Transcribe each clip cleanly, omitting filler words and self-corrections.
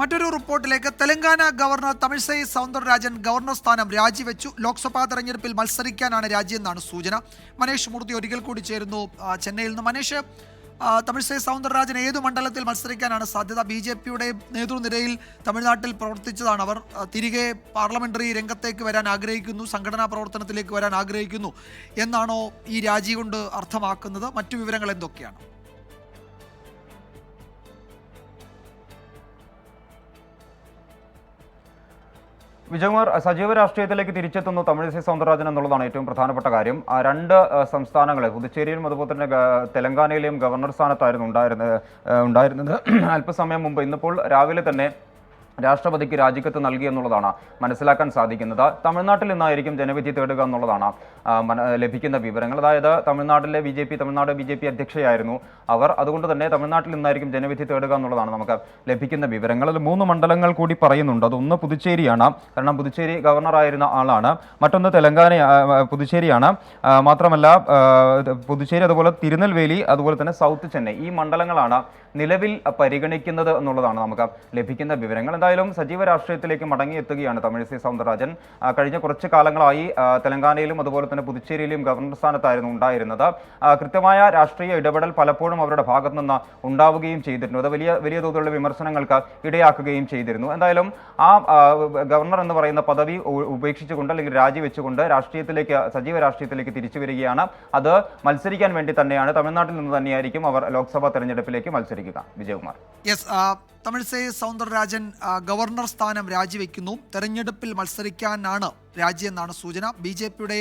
മറ്റൊരു റിപ്പോർട്ടിലേക്ക്. Telangana governor Tamilisai Soundararajan governor സ്ഥാനം രാജിവെച്ചു. ലോക്സഭാ തെരഞ്ഞെടുപ്പിൽ മത്സരിക്കാനാണ് രാജിയെന്നാണ് സൂചന. മനേഷ് മൂർത്തി ഒരിക്കൽ കൂടി ചേരുന്നു ചെന്നൈയിൽ നിന്ന്. മനേഷ്, തമിഴ്സൈ സൗന്ദരരാജൻ ഏതു മണ്ഡലത്തിൽ മത്സരിക്കാനാണ് സാധ്യത? BJP-യുടെ നേതൃനിരയിൽ തമിഴ്നാട്ടിൽ പ്രവർത്തിച്ചതാണ് അവർ. തിരികെ പാർലമെന്ററി രംഗത്തേക്ക് വരാൻ ആഗ്രഹിക്കുന്നു, സംഘടനാ പ്രവർത്തനത്തിലേക്ക് വരാൻ ആഗ്രഹിക്കുന്നു എന്നാണോ ഈ രാജി കൊണ്ട് അർത്ഥമാക്കുന്നത്? മറ്റു വിവരങ്ങൾ എന്തൊക്കെയാണ്? വിജയകുമാർ, സജീവ രാഷ്ട്രീയത്തിലേക്ക് തിരിച്ചെത്തുന്നു തമിഴിസൈ സൗന്ദരരാജൻ എന്നുള്ളതാണ് ഏറ്റവും പ്രധാനപ്പെട്ട കാര്യം. രണ്ട് സംസ്ഥാനങ്ങളെ, പുതുച്ചേരിയിലും അതുപോലെ തന്നെ തെലങ്കാനയിലെയും ഗവർണർ സ്ഥാനത്തായിരുന്നു ഉണ്ടായിരുന്നത് അല്പസമയം മുമ്പ്. ഇന്നിപ്പോൾ രാവിലെ തന്നെ രാഷ്ട്രപതിക്ക് രാജിക്കത്ത് നൽകി എന്നുള്ളതാണ് മനസ്സിലാക്കാൻ സാധിക്കുന്നത്. തമിഴ്നാട്ടിൽ നിന്നായിരിക്കും ജനവിധി തേടുക എന്നുള്ളതാണ് ലഭിക്കുന്ന വിവരങ്ങൾ. അതായത് തമിഴ്നാട് BJP അധ്യക്ഷയായിരുന്നു അവർ. അതുകൊണ്ട് തന്നെ തമിഴ്നാട്ടിൽ നിന്നായിരിക്കും ജനവിധി തേടുക എന്നുള്ളതാണ് നമുക്ക് ലഭിക്കുന്ന വിവരങ്ങൾ. അതിൽ 3 മണ്ഡലങ്ങൾ കൂടി പറയുന്നുണ്ട്. അതൊന്ന് പുതുച്ചേരിയാണ്, കാരണം പുതുച്ചേരി ഗവർണറായിരുന്ന ആളാണ്. മറ്റൊന്ന് പുതുച്ചേരിയാണ്. മാത്രമല്ല പുതുച്ചേരി, അതുപോലെ തിരുനെൽവേലി, അതുപോലെ തന്നെ സൗത്ത് ചെന്നൈ, ഈ മണ്ഡലങ്ങളാണ് നിലവിൽ പരിഗണിക്കുന്നത് എന്നുള്ളതാണ് നമുക്ക് ലഭിക്കുന്ന വിവരങ്ങൾ. എന്തായാലും സജീവ രാഷ്ട്രീയത്തിലേക്ക് മടങ്ങിയെത്തുകയാണ് തമിഴിസൈ സൗന്ദരരാജൻ. കഴിഞ്ഞ കുറച്ച് കാലങ്ങളായി തെലങ്കാനയിലും അതുപോലെ തന്നെ പുതുച്ചേരിയിലും ഗവർണർ സ്ഥാനത്തായിരുന്നു ഉണ്ടായിരുന്നത്. കൃത്യമായ രാഷ്ട്രീയ ഇടപെടൽ പലപ്പോഴും അവരുടെ ഭാഗത്തു നിന്ന് ഉണ്ടാവുകയും ചെയ്തിരുന്നു. അത് വലിയ തോതിലുള്ള വിമർശനങ്ങൾക്ക് ഇടയാക്കുകയും ചെയ്തിരുന്നു. എന്തായാലും ആ ഗവർണർ എന്ന് പറയുന്ന പദവി ഉപേക്ഷിച്ചുകൊണ്ട് അല്ലെങ്കിൽ രാജിവെച്ചുകൊണ്ട് സജീവ രാഷ്ട്രീയത്തിലേക്ക് തിരിച്ചു വരികയാണ്. അത് മത്സരിക്കാൻ വേണ്ടി തന്നെയാണ്. തമിഴ്നാട്ടിൽ നിന്ന് തന്നെയായിരിക്കും അവർ ലോക്സഭാ തെരഞ്ഞെടുപ്പിലേക്ക് മത്സരിക്കുക. വിജയകുമാർ. തമിഴ്സൈ സൗന്ദരരാജൻ ഗവർണർ സ്ഥാനം രാജിവെക്കുന്നു. തെരഞ്ഞെടുപ്പിൽ മത്സരിക്കാനാണ് രാജിയെന്നാണ് സൂചന. BJP-യുടെ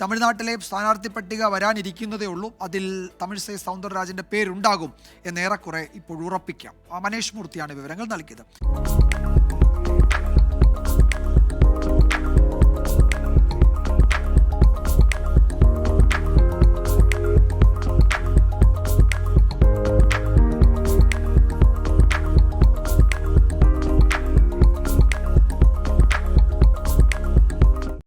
തമിഴ്നാട്ടിലെ സ്ഥാനാർത്ഥി പട്ടിക വരാനിരിക്കുന്നതേ ഉള്ളൂ. അതിൽ തമിഴ്സൈ സൗന്ദരരാജന്റെ പേരുണ്ടാകും എന്നേറെക്കുറെ ഇപ്പോൾ ഉറപ്പിക്കാം. മനേഷ് മൂർത്തിയാണ് വിവരങ്ങൾ നൽകിയത്.